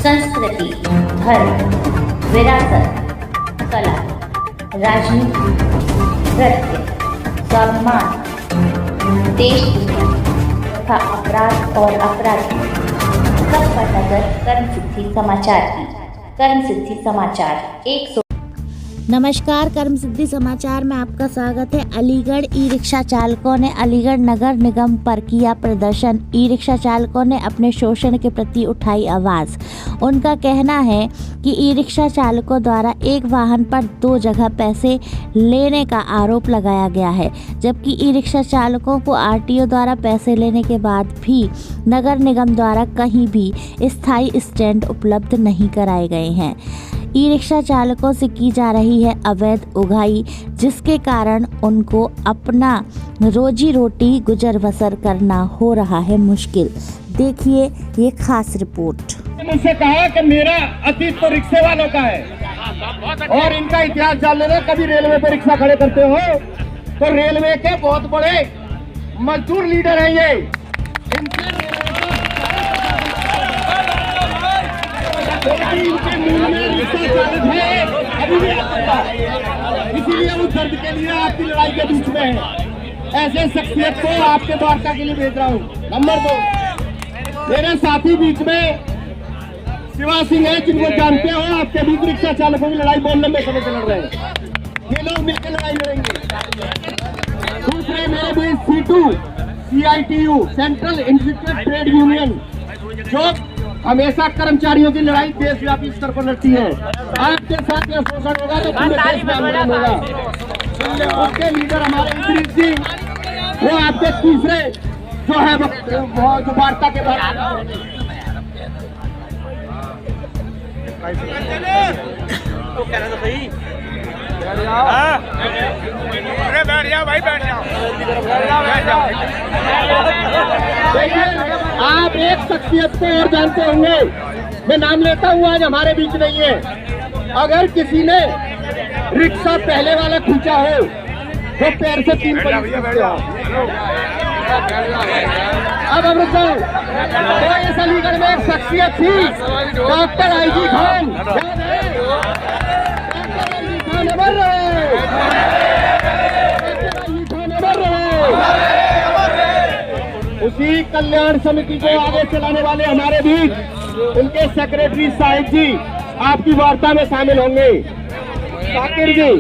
संस्कृति, धर्म, विरासत, कला, राजनीति, नृत्य, स्वाभिमान, देश तथा अपराध और अपराधी सब पर नजर कर्मसिद्धि समाचार की। कर्मसिद्धि समाचार 100। नमस्कार, कर्मसिद्धि समाचार में आपका स्वागत है। अलीगढ़ ई रिक्शा चालकों ने अलीगढ़ नगर निगम पर किया प्रदर्शन। ई रिक्शा चालकों ने अपने शोषण के प्रति उठाई आवाज़। उनका कहना है कि ई रिक्शा चालकों द्वारा एक वाहन पर 2 जगह पैसे लेने का आरोप लगाया गया है, जबकि ई रिक्शा चालकों को आरटीओ द्वारा पैसे लेने के बाद भी नगर निगम द्वारा कहीं भी स्थायी स्टैंड उपलब्ध नहीं कराए गए हैं। ई रिक्शा चालकों से की जा रही है अवैध उगाही, जिसके कारण उनको अपना रोजी रोटी गुजर बसर करना हो रहा है मुश्किल। देखिए ये खास रिपोर्ट। मुझसे कहा कि मेरा अतीत तो रिक्शे वालों का है और इनका इतिहास जान लेना। कभी रेलवे पे रिक्शा खड़े करते हो तो रेलवे के बहुत बड़े मजदूर लीडर हैं ये। इनके मुंह में रिक्शा चालक है, अभी भी इसीलिए उस दर्द के लिए आपकी लड़ाई के बीच में है। ऐसे शख्सियत को आपके वार्ता के लिए भेज रहा हूँ। नंबर 2, मेरे साथी बीच में शिवा सिंह है, जिनको जानते हो। आपके बीच रिक्शा चालकों की लड़ाई बहुत लंबे समय से लड़ रहे हैं। ये लोग मिलकर लड़ाई लड़ेंगे। दूसरे मेरे बीच CITU CITU central institute trade union, जो हमेशा कर्मचारियों की लड़ाई देशव्यापी स्तर पर लड़ती है। आपके साथ यह शोषण होगा तो पूरे देश में आंदोलन होगा। उसके लीडर हमारे इंद्रित जी, वो आपके तीसरे जो है जो वार्ता के बाद आप एक शख्सियत को और जानते होंगे, मैं नाम लेता हूँ, आज हमारे बीच नहीं है। अगर किसी ने रिक्शा पहले वाला खींचा हो तो पैर से 3 पलटी हो। अब अमृत तो इस अलीगढ़ में एक शख्सियत थी, डॉक्टर IG खान। उसी कल्याण समिति को आगे चलाने वाले हमारे बीच उनके सेक्रेटरी साहिब जी आपकी वार्ता में शामिल होंगे। साकिर जी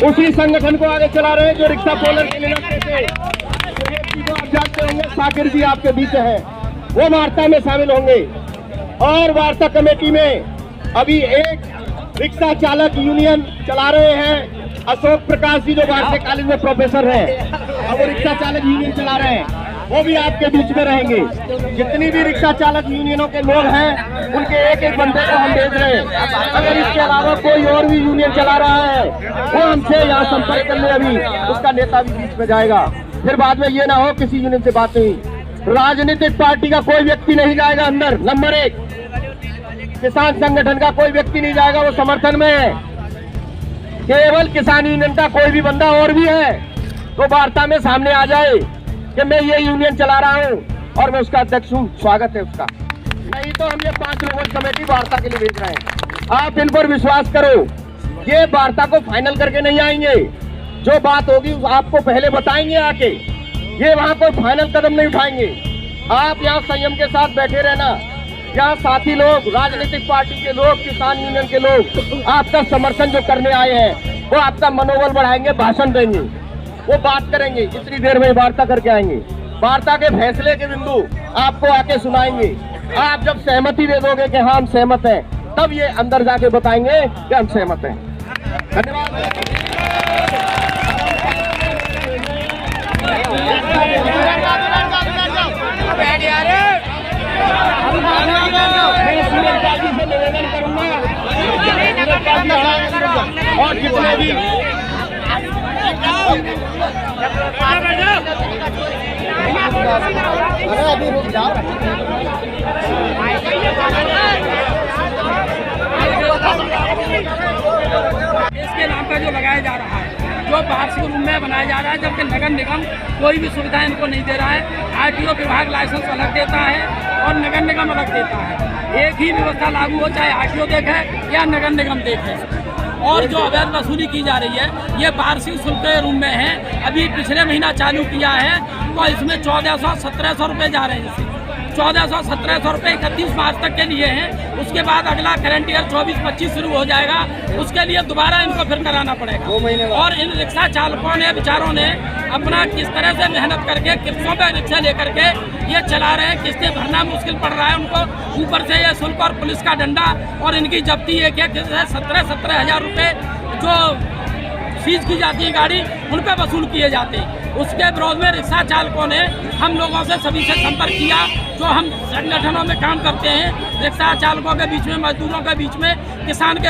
उसी संगठन को आगे चला रहे हैं जो रिक्शा पोलर के लिए लड़ते थे। आप जानते होंगे, साकिर जी आपके बीच है, वो वार्ता में शामिल होंगे। और वार्ता कमेटी में अभी एक रिक्शा चालक यूनियन चला रहे हैं अशोक प्रकाश जी, जो वार्षिक कॉलेज में प्रोफेसर है। अब वो रिक्शा चालक यूनियन चला रहे हैं, वो भी आपके बीच में रहेंगे। जितनी भी रिक्शा चालक यूनियनों के लोग हैं, उनके एक एक बंदे को हम भेज रहे हैं। अगर इसके अलावा कोई और भी यूनियन चला रहा है, वो हमसे यहाँ संपर्क कर ले। अभी उसका नेता भी बीच में जाएगा। फिर बाद में ये ना हो किसी यूनियन से बात नहीं। राजनीतिक पार्टी का कोई व्यक्ति नहीं जाएगा अंदर। नंबर 1, किसान संगठन का कोई व्यक्ति नहीं जाएगा, वो समर्थन में है। केवल किसान यूनियन का कोई भी बंदा और भी है तो वार्ता में सामने आ जाए कि मैं ये यूनियन चला रहा हूँ और मैं उसका अध्यक्ष हूँ, स्वागत है उसका। नहीं तो हम ये 5 लोगों की कमेटी वार्ता के लिए भेज रहे हैं। आप इन पर विश्वास करो, ये वार्ता को फाइनल करके नहीं आएंगे। जो बात होगी आपको पहले बताएंगे आके, ये वहाँ कोई फाइनल कदम नहीं उठाएंगे। आप यहाँ संयम के साथ बैठे रहना। यहाँ साथी लोग, राजनीतिक पार्टी के लोग, किसान यूनियन के लोग आपका समर्थन जो करने आए हैं, वो आपका मनोबल बढ़ाएंगे, भाषण देंगे, वो बात करेंगे। इतनी देर में वार्ता करके आएंगे। वार्ता के फैसले के बिंदु आपको आके सुनाएंगे। आप जब सहमति दे दोगे कि हाँ हम सहमत हैं, तब ये अंदर जाके बताएंगे कि हम सहमत हैं। धन्यवाद। से निवेदन करूंगा और जितने भी अभी रुक जाओ। इसके नाम का जो लगाया जा रहा है, जो वार्षिक रूम में बनाया जा रहा है, जबकि नगर निगम कोई भी सुविधा इनको नहीं दे रहा है। आरटीओ विभाग लाइसेंस अलग देता है और नगर निगम अलग देता है। एक ही व्यवस्था लागू हो, चाहे आरटीओ देखे या नगर निगम देखे। और जो अवैध वसूली की जा रही है ये वार्षिक शुल्क के रूप में है। अभी पिछले महीना चालू किया है तो इसमें 1400-1700 रुपये जा रहे हैं। 1400-1700 रुपये 31 मार्च तक के लिए हैं। उसके बाद अगला करंट ईयर 24-25 शुरू हो जाएगा, उसके लिए दोबारा इनको फिर कराना पड़ेगा। और इन रिक्शा चालकों ने बेचारों ने अपना किस तरह से मेहनत करके किस्तों पे रिक्शा लेकर के ये चला रहे हैं, किस्तें भरना मुश्किल पड़ रहा है उनको। ऊपर से ये शुल्क और पुलिस का डंडा और इनकी जब्ती एक 17 हज़ार रुपये जो सीज की जाती है गाड़ी उन पर वसूल किए जाते हैं। उसके विरोध में रिक्शा चालकों ने हम लोगों से सभी से संपर्क किया जो हम संगठनों में काम करते हैं, रिक्शा चालकों के बीच में, मजदूरों के बीच में, किसानों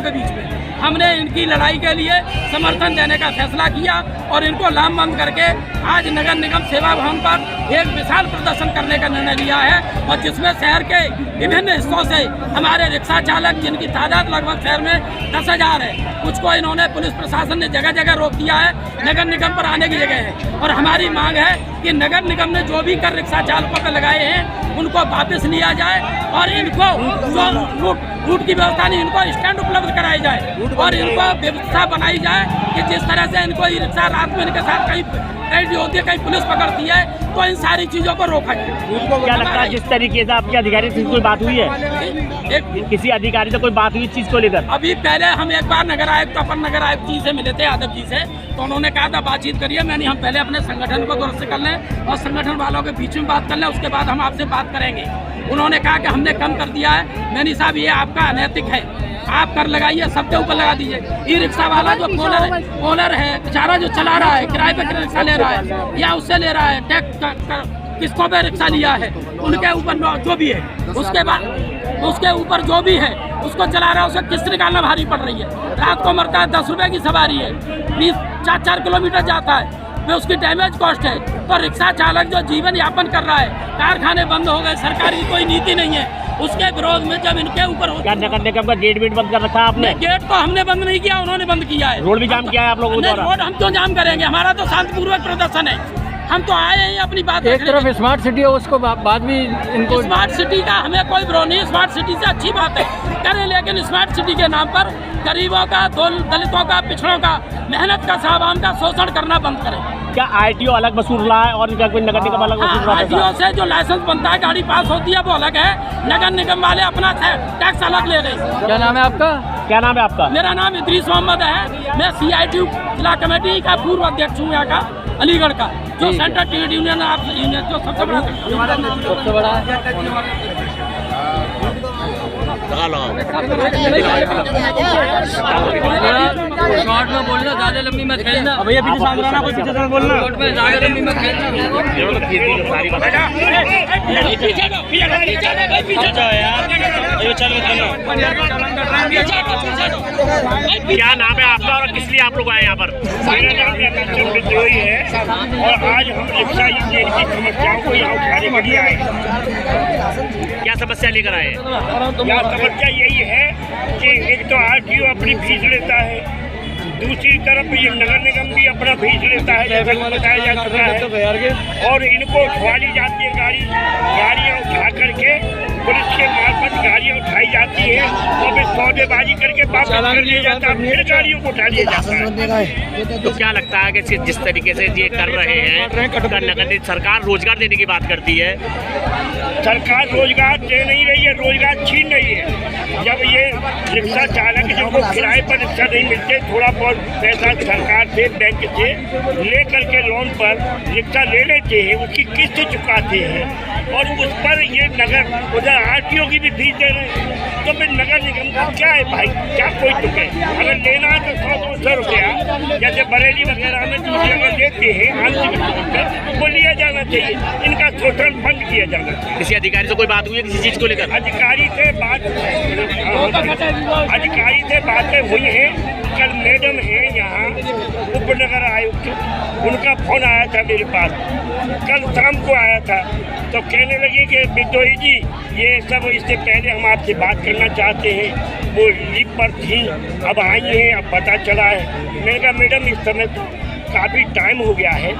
के बीच में। हमने इनकी लड़ाई के लिए समर्थन देने का फैसला किया और इनको लामबंद करके आज नगर निगम सेवा भवन पर एक विशाल प्रदर्शन करने का निर्णय लिया है। और जिसमें शहर के विभिन्न हिस्सों से हमारे रिक्शा चालक, जिनकी तादाद लगभग शहर में 10,000 है, कुछ को इन्होंने पुलिस प्रशासन ने जगह जगह रोक दिया है, नगर निगम पर आने की जगह है। और हमारी मांग है कि नगर निगम ने जो भी कर रिक्शा चालकों पर लगाए हैं उनको वापस लिया जाए और इनको जो रूट की व्यवस्था नहीं, इनको स्टैंड उपलब्ध कराई जाए और इनको व्यवस्था बनाई जाए कि जिस तरह से इनको ई रिक्शा रात में इनके साथ कहीं रेड होती है, कहीं पुलिस पकड़ती है, तो इन सारी चीज़ों को रोका जाए। क्या लगता है जिस तरीके से आपके अधिकारी से कोई बात हुई है, किसी अधिकारी से कोई बात हुई इस चीज़ को लेकर? अभी पहले हम एक बार नगर आयुक्त, अपर नगर आयुक्त जी से मिले थे, यादव जी से, तो उन्होंने कहा था बातचीत करिए। मैंने हम पहले अपने संगठन को दुरुस्त कर लें और संगठन वालों के बीच में बात कर लें, उसके बाद हम आपसे बात करेंगे। उन्होंने कहा कि हमने कम कर दिया है। मैंने साहब ये आपका अनैतिक है, आप कर लगाइए, सबके ऊपर लगा दीजिए। ई रिक्शा वाला जो ओनर है बेचारा, जो चला रहा है, किराए पे रिक्शा ले रहा है या उससे ले रहा है, टैक्स किसको पे रिक्शा लिया है, उनके ऊपर जो भी है, उसके बाद उसके ऊपर जो भी है उसको चला रहा है, उसको किस्त निकालना भारी पड़ रही है। रात को मरता है, 10 रुपये की सवारी है, 20-4 किलोमीटर जाता है, वे उसकी डैमेज कॉस्ट है। तो रिक्शा चालक जो जीवन यापन कर रहा है, कारखाने बंद हो गए, सरकार की कोई नीति नहीं है, उसके विरोध में जब इनके ऊपर क्या नगर निगम का गेट वेट बंद कर रखा है आपने? गेट तो हमने बंद नहीं किया, उन्होंने बंद किया है। रोड भी जाम किया है आप लोगों द्वारा? रोड हम क्यों जाम करेंगे, हमारा तो शांतिपूर्वक प्रदर्शन है। हम तो आए हैं अपनी बात। एक तरफ स्मार्ट सिटी है, उसको बाद भी इनको स्मार्ट सिटी का हमें कोई विरोध नहीं, स्मार्ट सिटी से अच्छी बात है करें, लेकिन स्मार्ट सिटी के नाम पर गरीबों का, दलितों का, पिछड़ों का, मेहनत का, साहबान का शोषण करना बंद करें। क्या आरटीओ अलग वसूल रहा है और इनका कोई नगर निगम अलग वसूल रहा है? आरटीओ से जो लाइसेंस बनता है, गाड़ी पास होती है, वो अलग है। नगर निगम वाले अपना टैक्स अलग ले रहे। क्या नाम है आपका? क्या नाम है आपका? मेरा नाम इदरीस मोहम्मद है। मैं CITU जिला कमेटी का पूर्व अध्यक्ष हूँ यहाँ का, अलीगढ़ का, जो सेंट्रल ट्रेड यूनियन जो सबसे बड़ा शॉर्ट में बोलना, ज्यादा लंबी मत खेलना। भैया पीछे सामने आना, कोई पीछे सामने बोलना। शॉर्ट में ज्यादा लंबी मत खेलना। क्या नाम है आपका और किस लिए आप लोग आए यहाँ पर? मेरा नाम है बिद्रोही है और आज हम रिक्शा यूनियन की समस्याओं को यहाँ उठाने के लिए आए। क्या समस्या लेकर आए? यहाँ समस्या यही है कि एक तो RTO अपनी फीस लेता है, दूसरी तरफ ये नगर निगम भी अपना फीस लेता है, जैसा कि बताया जा चुका है। और इनको उठवाली जाती है गाड़ियाँ उठा करके, पुलिस के मार्फत गाड़ियाँ उठाई जाती है और फिर सौदेबाजी करके वापस कर लिया जाता है, फिर गाड़ियों को उठा लिया जाता है। तो क्या लगता है कि जिस तरीके से ये कर रहे हैं, नगर सरकार रोजगार देने की बात करती है, सरकार रोजगार दे नहीं रही है, रोजगार छीन रही है। जब ये रिक्शा चालक जिनको किराए पर रिक्शा नहीं मिलते, थोड़ा बहुत पैसा सरकार से, बैंक से ले करके लोन पर रिक्शा ले लेते हैं, उसकी किस्त चुकाते हैं और उस पर ये नगर उधर RTO की भी फीस दे रहे हैं। तो फिर नगर निगम का क्या है भाई, क्या कोई तुके? अगर लेना है तो 100-200 रुपया, जैसे बरेली वगैरह में दूसरी अगर लेते हैं आंशिक रूप से, वो लिया जाना चाहिए, इनका शोषण बंद किया जाना चाहिए। किसी अधिकारी से कोई बात हुई है किसी चीज़ को लेकर? अधिकारी से बातें हुई हैं। कल मैडम है यहाँ उप नगर आयुक्त, उनका फोन आया था मेरे पास, कल शाम को आया था, तो कहने लगे कि बिद्रोही जी ये सब, इससे पहले हम आपसे बात करना चाहते हैं, वो लीव पर थी, अब आई हैं, अब पता चला है। मैंने कहा मैडम इस समय तो काफ़ी टाइम हो गया है,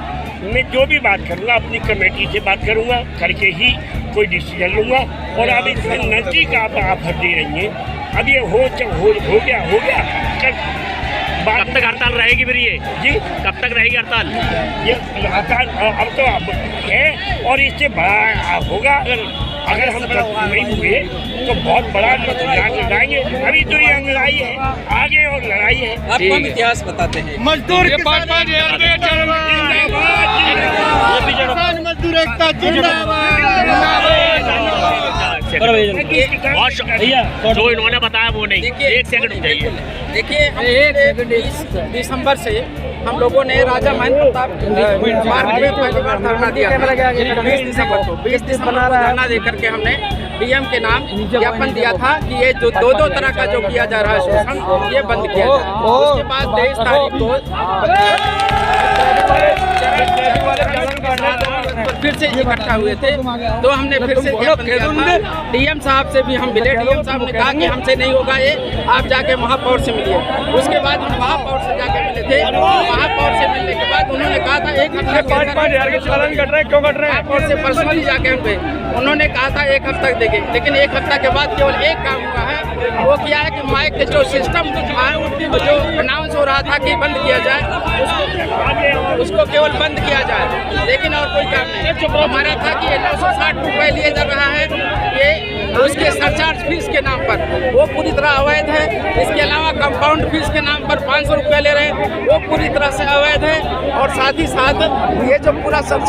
मैं जो भी बात करूँगा अपनी कमेटी से बात करूँगा, करके ही कोई डिसीजन लूँगा। और अब इसमें नज़दीक आप ऑफर दे रही हैं, अब ये हो गया कल कब तक हड़ताल रहेगी फिर ये जी? कब तक रहेगी हड़ताल? ये हड़ताल अब तो है और इससे बड़ा होगा। अगर हम नहीं हुए तो बहुत बड़ा लड़ाएंगे। अभी तो ये लड़ाई है, आगे और लड़ाई है। आपको हम इतिहास बताते हैं। मजदूर किसान मजदूर एकता जो इन्होंने बताया वो नहीं। एक सेकंड रुक जाइए। देखिए 20 दिसंबर से हम लोगों ने राजा महेंद्र प्रताप पार्क में पहली बार धरना दिया था। 20 दिसंबर को 20 दिसंबर को धरना देकर के हमने डीएम के नाम ज्ञापन दिया था कि ये जो दो तरह का जो किया जा रहा है शोषण, ये बंद किया जाए। उसके बाद 23 तारीख को फिर से इकट्ठा हुए थे, तो हमने फिर से ज्ञापन दिया था। डीएम साहब से भी हम मिले। डीएम साहब ने कहा कि हमसे नहीं होगा ये, आप जाके महापौर से मिलिए। उसके बाद हम महापौर से जाके मिले थे। महापौर से मिलने के बाद उन्होंने कहा था 1 हफ्ते महापौर से पर्सनली जाके हम गए। उन्होंने कहा था 1 हफ्ता देंगे, लेकिन 1 हफ्ता के बाद केवल एक काम हुआ है। वो किया है कि माइक के जो सिस्टम जो अनाउंस हो रहा था कि बंद किया जाए, उसको केवल बंद किया जाए, लेकिन और कोई काम नहीं। हमारा था कि 960 रुपये लिए जा रहा है, ये उसके सरचार्ज फीस के नाम पर, वो पूरी तरह अवैध है। इसके अलावा कंपाउंड फीस के नाम पर 500 रुपये ले रहे हैं, वो पूरी तरह से अवैध है। और साथ ही साथ ये जो पूरा सरचार्ज